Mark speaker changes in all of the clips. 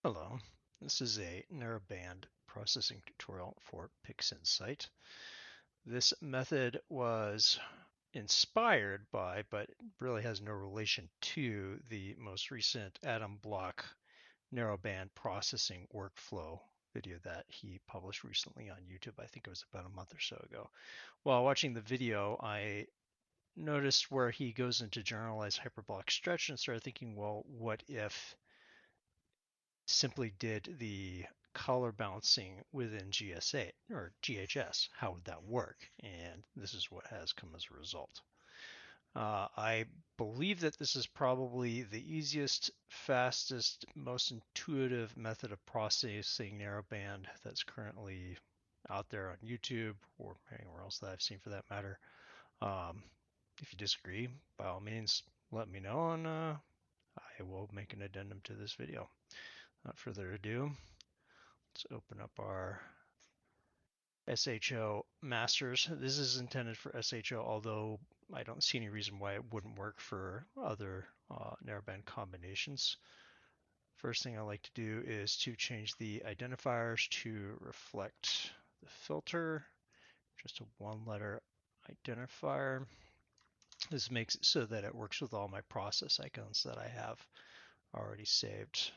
Speaker 1: Hello, this is a narrowband processing tutorial for Pixinsight. This method was inspired by, but really has no relation to, the most recent atom block narrowband processing workflow video that he published recently on YouTube. I think it was about a month or so ago. While watching the video, I noticed where he goes into generalized hyperbolic stretch and started thinking, well, what if simply did the color balancing within GSA or GHS? How would that work? And this is what has come as a result. I believe that this is probably the easiest, fastest, most intuitive method of processing narrowband that's currently out there on YouTube or anywhere else that I've seen for that matter. If you disagree, by all means, let me know and I will make an addendum to this video. Without further ado, let's open up our SHO masters. This is intended for SHO, although I don't see any reason why it wouldn't work for other narrowband combinations. First thing I like to do is to change the identifiers to reflect the filter. Just a one-letter identifier. This makes it so that it works with all my process icons that I have already saved.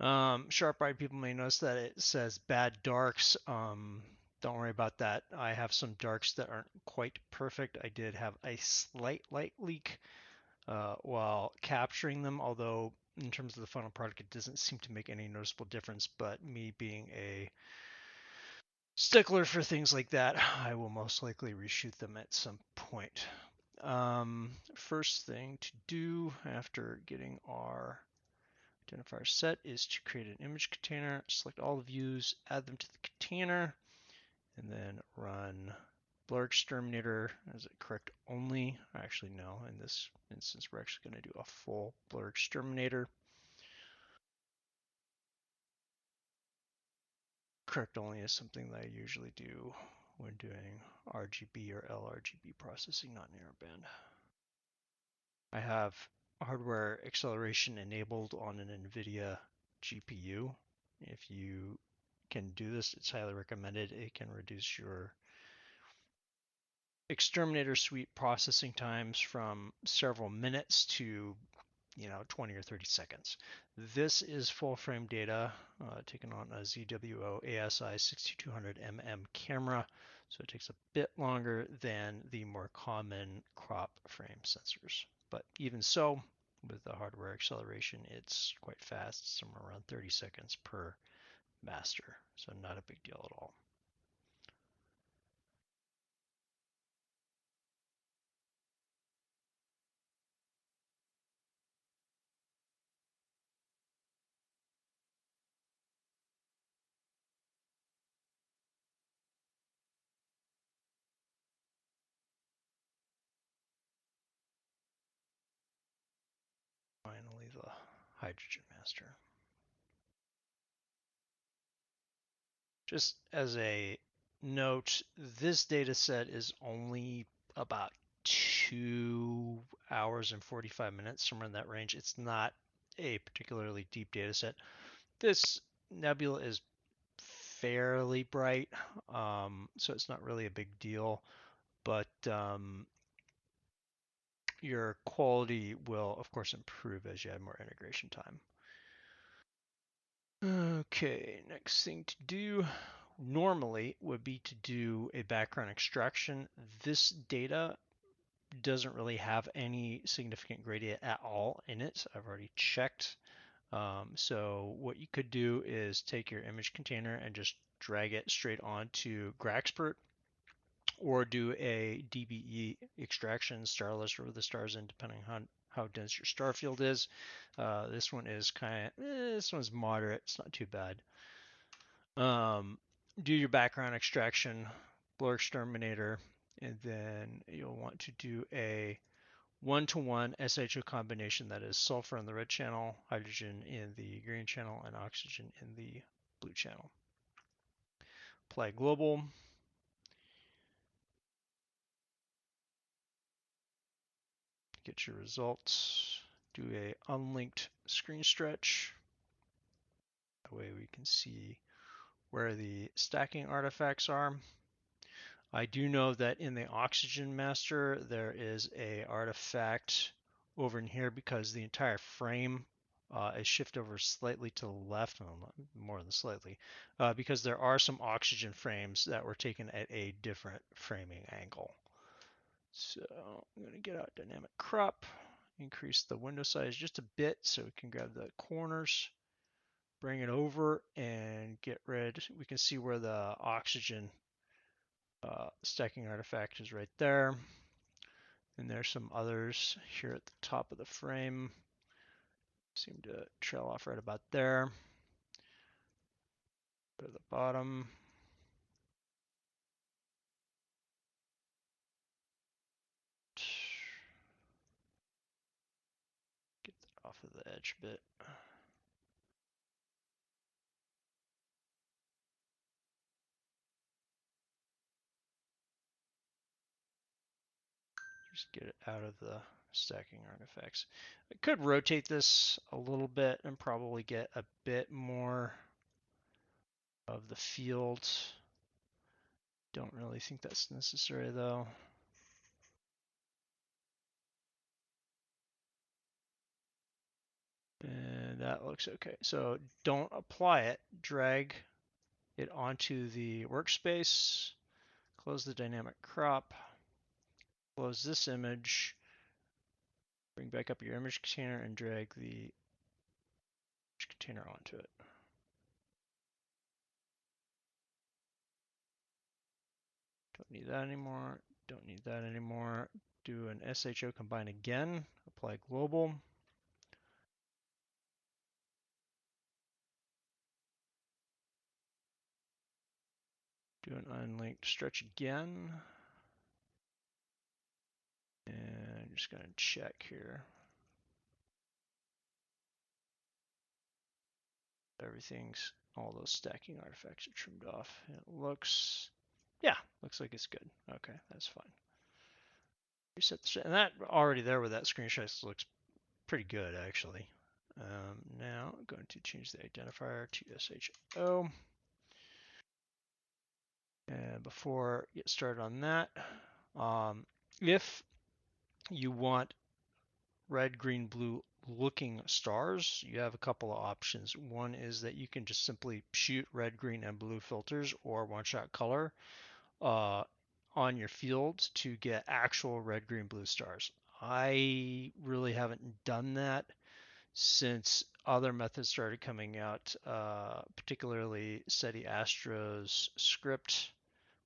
Speaker 1: Sharp-eyed people may notice that it says bad darks. Don't worry about that. I have some darks that aren't quite perfect. I did have a slight light leak while capturing them, although in terms of the final product, it doesn't seem to make any noticeable difference. But me being a stickler for things like that, I will most likely reshoot them at some point. First thing to do after getting our identifier set is to create an image container, select all the views, add them to the container, and then run blur exterminator as a correct only. Actually, no, in this instance, we're actually going to do a full blur exterminator. Correct only is something that I usually do when doing RGB or LRGB processing, not narrowband. I have hardware acceleration enabled on an NVIDIA GPU. If you can do this, it's highly recommended. It can reduce your exterminator suite processing times from several minutes to 20 or 30 seconds. This is full frame data taken on a ZWO ASI 6200mm camera, so it takes a bit longer than the more common crop frame sensors. But even so, with the hardware acceleration, it's quite fast, somewhere around 30 seconds per master, so not a big deal at all. Finally, the hydrogen master. Just as a note, this data set is only about 2 hours and 45 minutes, somewhere in that range. It's not a particularly deep data set. This nebula is fairly bright, so it's not really a big deal, but your quality will, of course, improve as you add more integration time. Okay, next thing to do normally would be to do a background extraction. This data doesn't really have any significant gradient at all in it. I've already checked. So what you could do is take your image container and just drag it straight onto Graxpert, or do a DBE extraction, star list, or the stars in, depending on how dense your star field is. This one is this one's moderate. It's not too bad. Do your background extraction, blur exterminator, and then you'll want to do a one-to-one SHO combination, that is sulfur in the red channel, hydrogen in the green channel, and oxygen in the blue channel. Apply global. Get your results. do a unlinked screen stretch. That way we can see where the stacking artifacts are. I do know that in the oxygen master, there is a artifact over in here because the entire frame is shifted over slightly to the left, well, more than slightly, because there are some oxygen frames that were taken at a different framing angle. So I'm going to get out dynamic crop, increase the window size just a bit so we can grab the corners, bring it over and get rid. We can see where the oxygen stacking artifact is right there. And there's some others here at the top of the frame. Seem to trail off right about there. Go to the bottom. Get that off of the edge a bit. Just get it out of the stacking artifacts. I could rotate this a little bit and probably get a bit more of the field. Don't really think that's necessary though. And that looks okay. So don't apply it, drag it onto the workspace, close the dynamic crop, close this image, bring back up your image container and drag the image container onto it. Don't need that anymore, don't need that anymore. Do an SHO combine again, apply global. Do an unlinked stretch again. And I'm just going to check here. Everything's, all those stacking artifacts are trimmed off. And it looks, yeah, looks like it's good. Okay, that's fine. Reset the, and that already there with that screenshot looks pretty good actually. Now I'm going to change the identifier to SHO. And before I get started on that, if you want red, green, blue looking stars, you have a couple of options. One is that you can just simply shoot red, green, and blue filters or one-shot color on your field to get actual red, green, blue stars. I really haven't done that since other methods started coming out, particularly SETI Astro's script,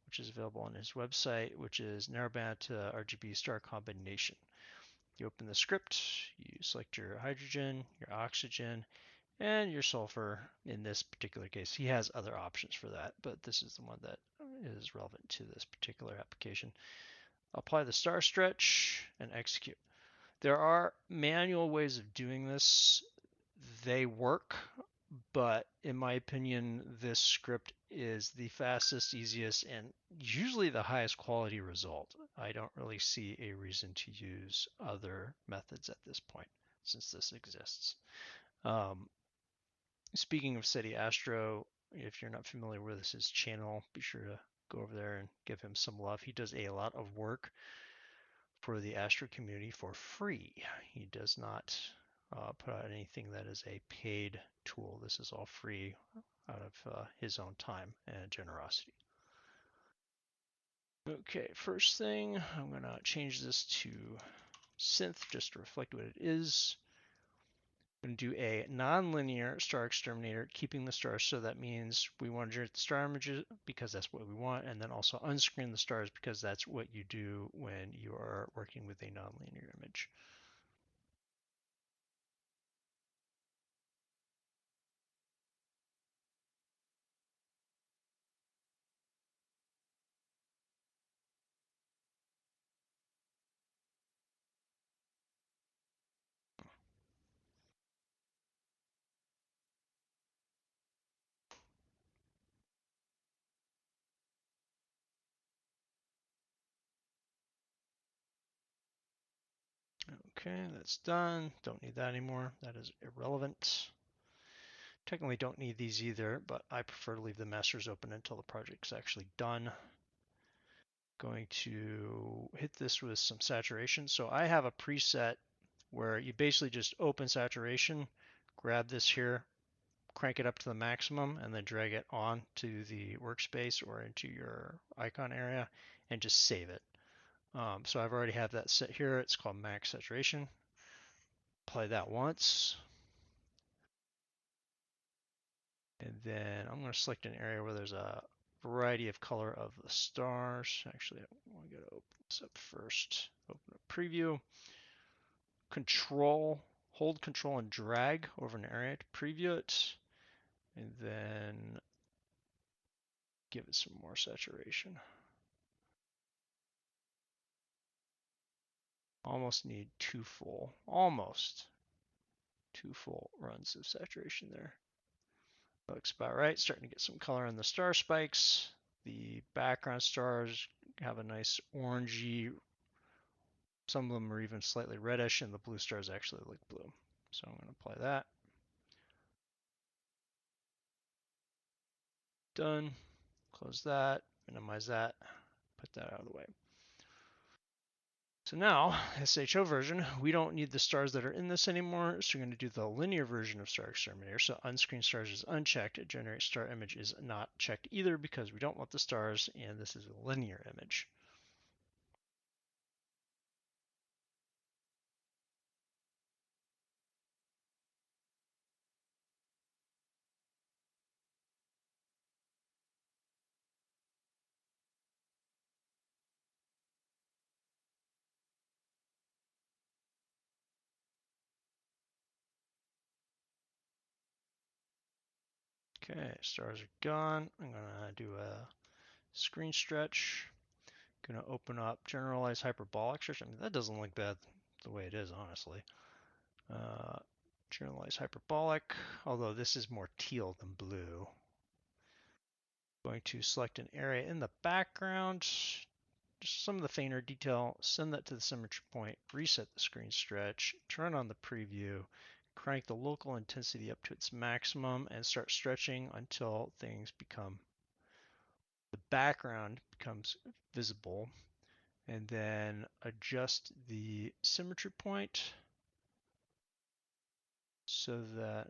Speaker 1: which is available on his website, which is narrowband to RGB star combination. You open the script, you select your hydrogen, your oxygen, and your sulfur. In this particular case, he has other options for that, but this is the one that is relevant to this particular application. Apply the star stretch and execute. There are manual ways of doing this. They work, but in my opinion, this script is the fastest, easiest, and usually the highest quality result. I don't really see a reason to use other methods at this point since this exists. Speaking of SETI Astro, if you're not familiar with his channel, be sure to go over there and give him some love. He does a lot of work for the Astro community for free. He does not put out anything that is a paid tool. This is all free out of his own time and generosity. Okay, first thing, I'm going to change this to synth just to reflect what it is. I'm going to do a nonlinear star exterminator, keeping the stars, so that means we want to generate the star images because that's what we want, and then also unscreen the stars because that's what you do when you are working with a nonlinear image. Okay, that's done. Don't need that anymore. That is irrelevant. Technically don't need these either, but I prefer to leave the masters open until the project's actually done. Going to hit this with some saturation. So I have a preset where you basically just open saturation, grab this here, crank it up to the maximum, and then drag it on to the workspace or into your icon area and just save it. So I've already have that set here. It's called max saturation. Apply that once. And then I'm going to select an area where there's a variety of color of the stars. Actually, I want to go to open this up first. Open a preview. Hold control and drag over an area to preview it. And then give it some more saturation. Almost need almost two full runs of saturation there. Looks about right. Starting to get some color on the star spikes. The background stars have a nice orangey, some of them are even slightly reddish, and the blue stars actually look blue. So I'm going to apply that. Done. Close that, minimize that, put that out of the way. So now, SHO version, we don't need the stars that are in this anymore, so we're going to do the linear version of Star Exterminator. So unscreen stars is unchecked, generate star image is not checked either because we don't want the stars, and this is a linear image. Okay, stars are gone. I'm going to do a screen stretch. Going to open up generalized hyperbolic stretch. I mean, that doesn't look bad the way it is, honestly. Generalized hyperbolic, although this is more teal than blue. Going to select an area in the background, just some of the fainter detail, send that to the symmetry point, reset the screen stretch, turn on the preview, crank the local intensity up to its maximum, and start stretching until the background becomes visible, and then adjust the symmetry point so that,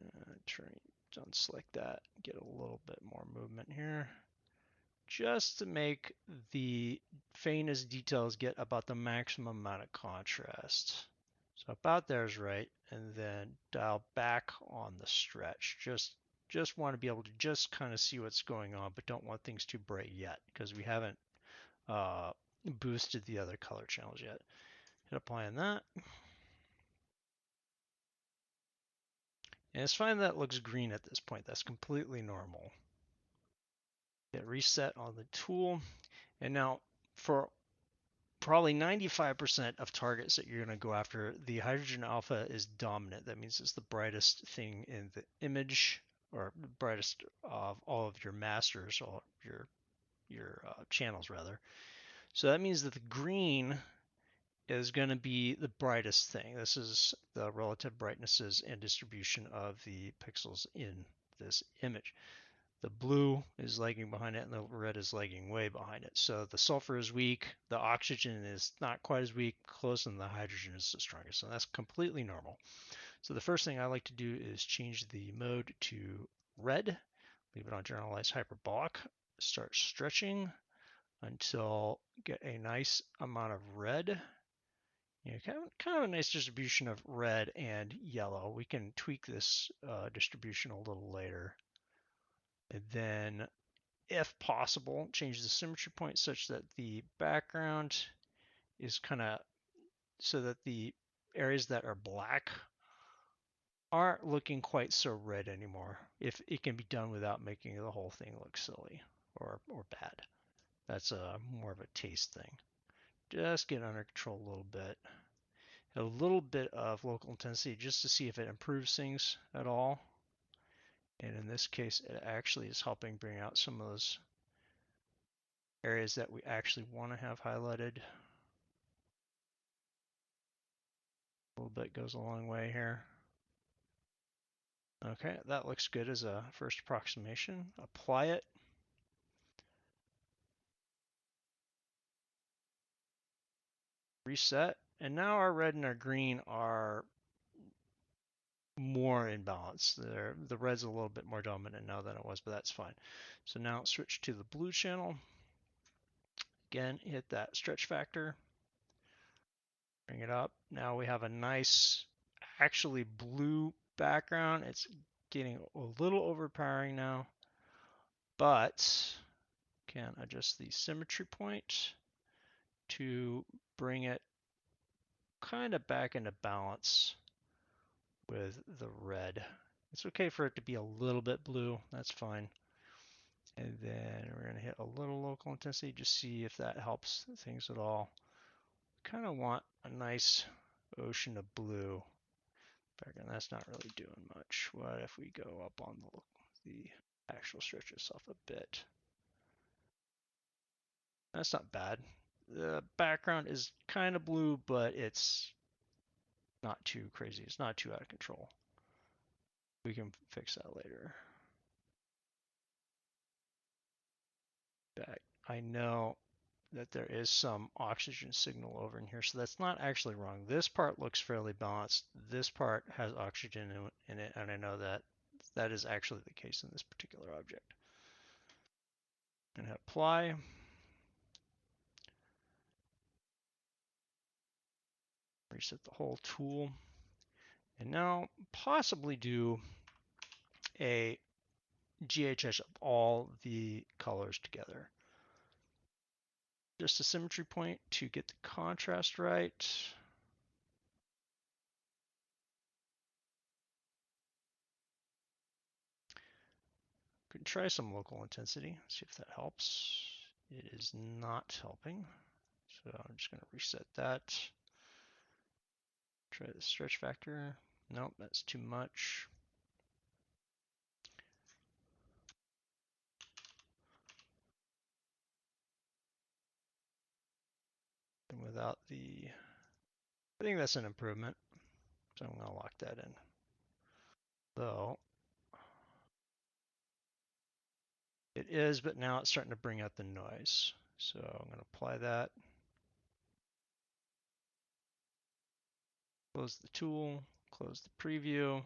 Speaker 1: don't select that, get a little bit more movement here, just to make the faintest details get about the maximum amount of contrast. So about there is right, and then dial back on the stretch. Just want to be able to just kind of see what's going on, but don't want things too bright yet because we haven't boosted the other color channels yet. Hit apply on that. And it's fine that it looks green at this point. That's completely normal. Hit reset on the tool. And now for probably 95% of targets that you're going to go after, the hydrogen alpha is dominant. That means it's the brightest thing in the image, or brightest of all of your masters, all of your channels rather. So that means that the green is going to be the brightest thing. This is the relative brightnesses and distribution of the pixels in this image. The blue is lagging behind it, and the red is lagging way behind it. So the sulfur is weak, the oxygen is not quite as weak, close, and the hydrogen is the strongest. So that's completely normal. So the first thing I like to do is change the mode to red, leave it on generalized hyperbolic, start stretching until get a nice amount of red. Kind of a nice distribution of red and yellow. We can tweak this distribution a little later. And then, if possible, change the symmetry point such that the background is kind of so that the areas that are black aren't looking quite so red anymore. If it can be done without making the whole thing look silly or bad. That's more of a taste thing. Just get under control a little bit. A little bit of local intensity just to see if it improves things at all. And in this case, it actually is helping bring out some of those areas that we actually want to have highlighted. A little bit goes a long way here. Okay, that looks good as a first approximation. Apply it. Reset. And now our red and our green are more in balance. The red's a little bit more dominant now than it was, but that's fine. So now switch to the blue channel. Again, hit that stretch factor. Bring it up. Now we have a nice, actually blue background. It's getting a little overpowering now, but can adjust the symmetry point to bring it kind of back into balance with the red. It's okay for it to be a little bit blue. That's fine. And then we're going to hit a little local intensity, just see if that helps things at all. Kind of want a nice ocean of blue. Background, that's not really doing much. What if we go up on the actual stretch itself a bit? That's not bad. The background is kind of blue, but it's not too crazy. It's not too out of control. We can fix that later. Back. I know that there is some oxygen signal over in here, so that's not actually wrong. This part looks fairly balanced. This part has oxygen in it, and I know that that is actually the case in this particular object. And hit apply. Reset the whole tool. And now possibly do a GHS of all the colors together. Just a symmetry point to get the contrast right. Could try some local intensity, see if that helps. It is not helping. So I'm just going to reset that. Try the stretch factor. Nope, that's too much. And without the, I think that's an improvement. So I'm going to lock that in. Though it is, but now it's starting to bring out the noise. So I'm going to apply that. Close the tool, close the preview.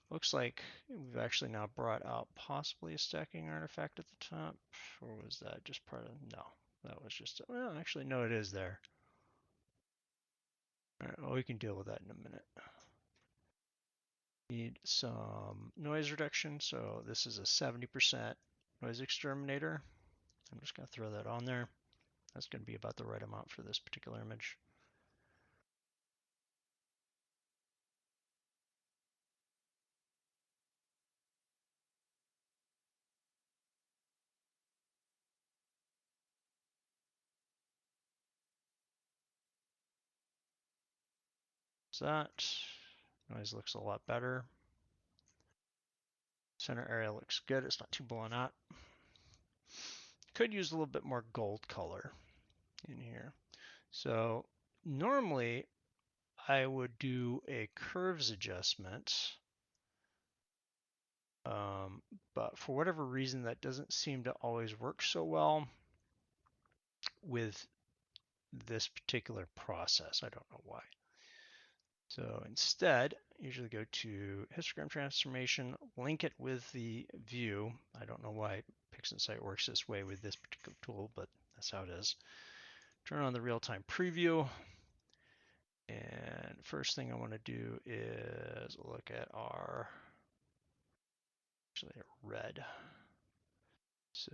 Speaker 1: Looks like we've actually now brought out possibly a stacking artifact at the top. Or was that just part of, no, that was just, well, actually, no, it is there. All right, well, we can deal with that in a minute. Need some noise reduction, so this is a 70% noise exterminator. I'm just going to throw that on there. That's going to be about the right amount for this particular image. So that noise looks a lot better. Center area looks good. It's not too blown out. Could use a little bit more gold color in here. So normally I would do a curves adjustment, but for whatever reason that doesn't seem to always work so well with this particular process. I don't know why. So instead, usually go to histogram transformation, link it with the view. I don't know why Pixinsight works this way with this particular tool, but that's how it is. Turn on the real-time preview. And first thing I want to do is look at our, actually red. So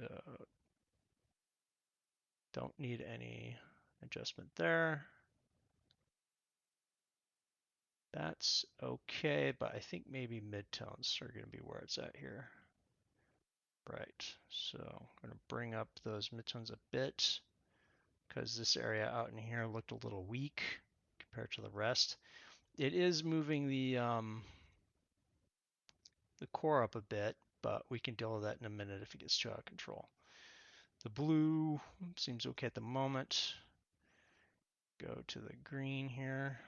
Speaker 1: don't need any adjustment there. That's okay, but I think maybe midtones are going to be where it's at here. Right, so I'm going to bring up those midtones a bit because this area out in here looked a little weak compared to the rest. It is moving the core up a bit, but we can deal with that in a minute if it gets too out of control. The blue seems okay at the moment. Go to the green here.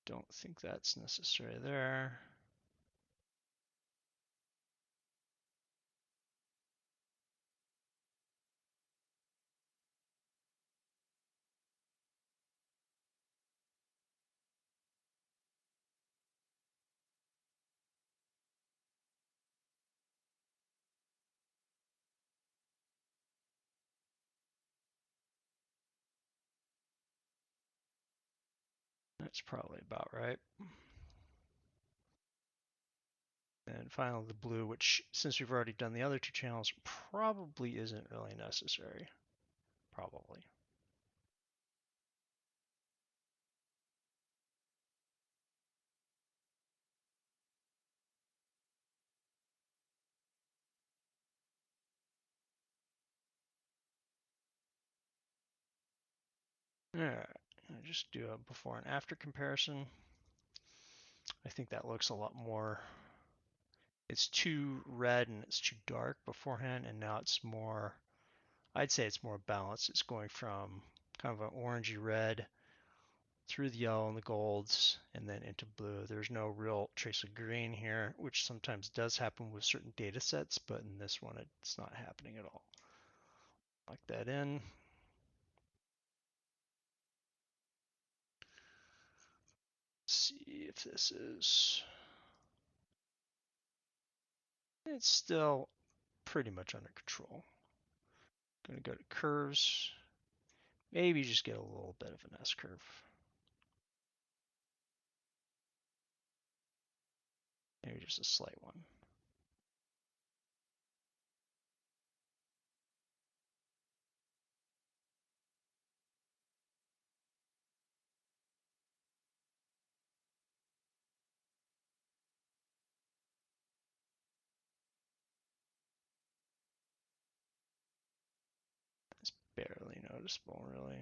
Speaker 1: Don't think that's necessary there. That's probably about right. And finally the blue, which since we've already done the other two channels, probably isn't really necessary. Probably. Alright, I'll just do a before and after comparison. I think that looks a lot more, it's too red and it's too dark beforehand, and now it's more, I'd say it's more balanced. It's going from kind of an orangey red through the yellow and the golds and then into blue. There's no real trace of green here, which sometimes does happen with certain data sets, but in this one it's not happening at all. Lock that in. Let's see if this is, it's still pretty much under control. Going to go to curves. Maybe just get a little bit of an S curve. Maybe just a slight one. It's barely noticeable, really.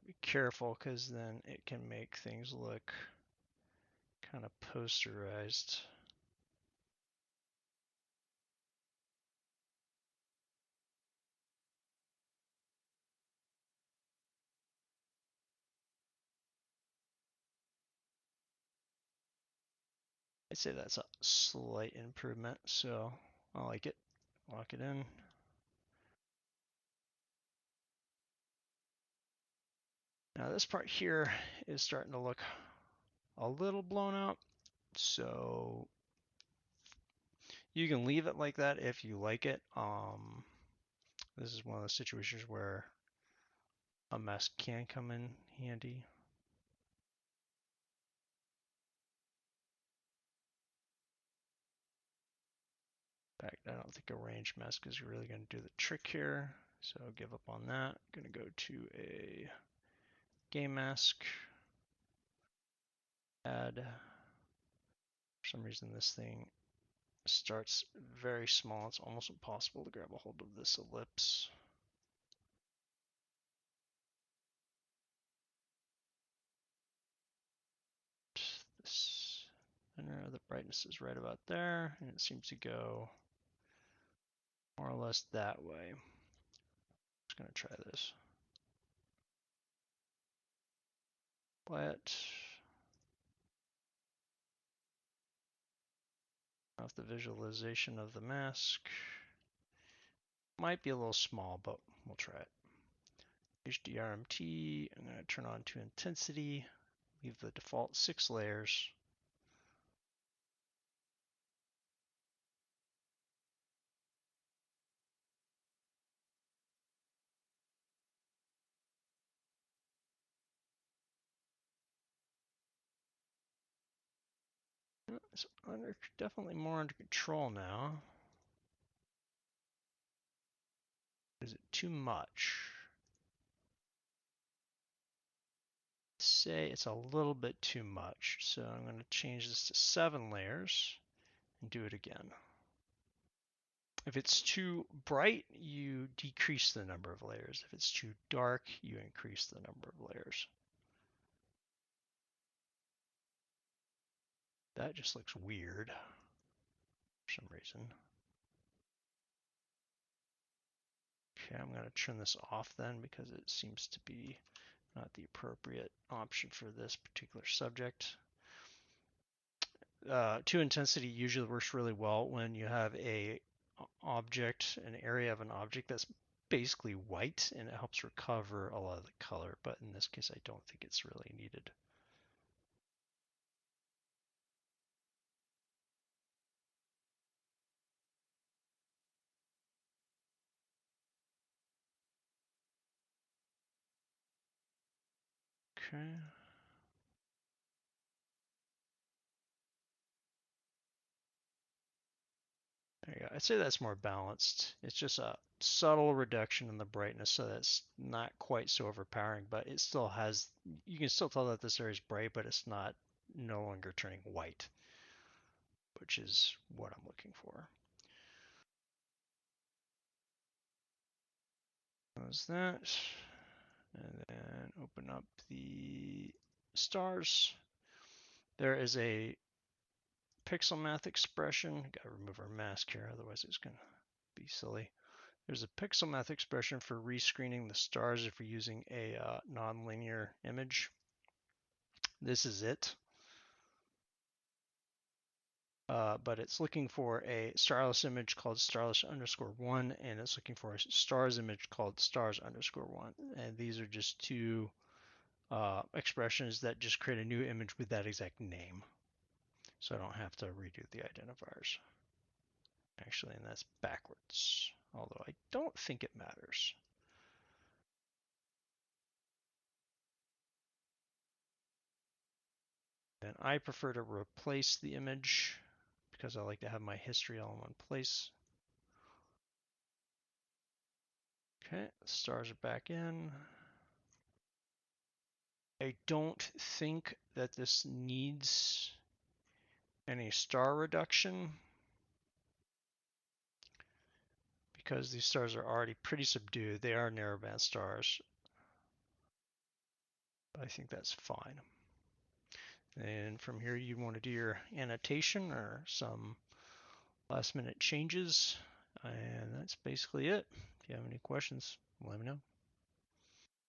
Speaker 1: Be careful because then it can make things look kind of posterized. I'd say that's a slight improvement, so I like it. Lock it in. Now this part here is starting to look a little blown out, so you can leave it like that if you like it. This is one of those situations where a mask can come in handy. In fact, I don't think a range mask is really going to do the trick here, so I'll give up on that. I'm going to go to a game mask, add. For some reason this thing starts very small. It's almost impossible to grab a hold of this ellipse. This center of the brightness is right about there, and it seems to go more or less that way. Just going to try this. Play it. Off the visualization of the mask. Might be a little small, but we'll try it. HDRMT, I'm going to turn on to intensity, leave the default 6 layers. It's definitely more under control now. Is it too much? Say it's a little bit too much, so I'm going to change this to 7 layers and do it again. If it's too bright, you decrease the number of layers. If it's too dark, you increase the number of layers. That just looks weird for some reason. Okay, I'm going to turn this off then because it seems to be not the appropriate option for this particular subject. To intensity usually works really well when you have a object, an area of an object that's basically white, and it helps recover a lot of the color, but in this case I don't think it's really needed. Okay. There you go. I'd say that's more balanced. It's just a subtle reduction in the brightness, so that's not quite so overpowering, but it still has, you can still tell that this area is bright, but it's not no longer turning white, which is what I'm looking for. Close that. And then open up the stars. There is a pixel math expression. Gotta remove our mask here, otherwise it's gonna be silly. There's a pixel math expression for rescreening the stars if we're using a nonlinear image. This is it. But it's looking for a starless image called starless_1, and it's looking for a stars image called stars_1. And these are just two expressions that just create a new image with that exact name. So I don't have to redo the identifiers. Actually, and that's backwards, although I don't think it matters. And I prefer to replace the image because I like to have my history all in one place. Okay, stars are back in. I don't think that this needs any star reduction because these stars are already pretty subdued. They are narrowband stars. I think that's fine. And from here, you want to do your annotation or some last minute changes. And that's basically it. If you have any questions, let me know.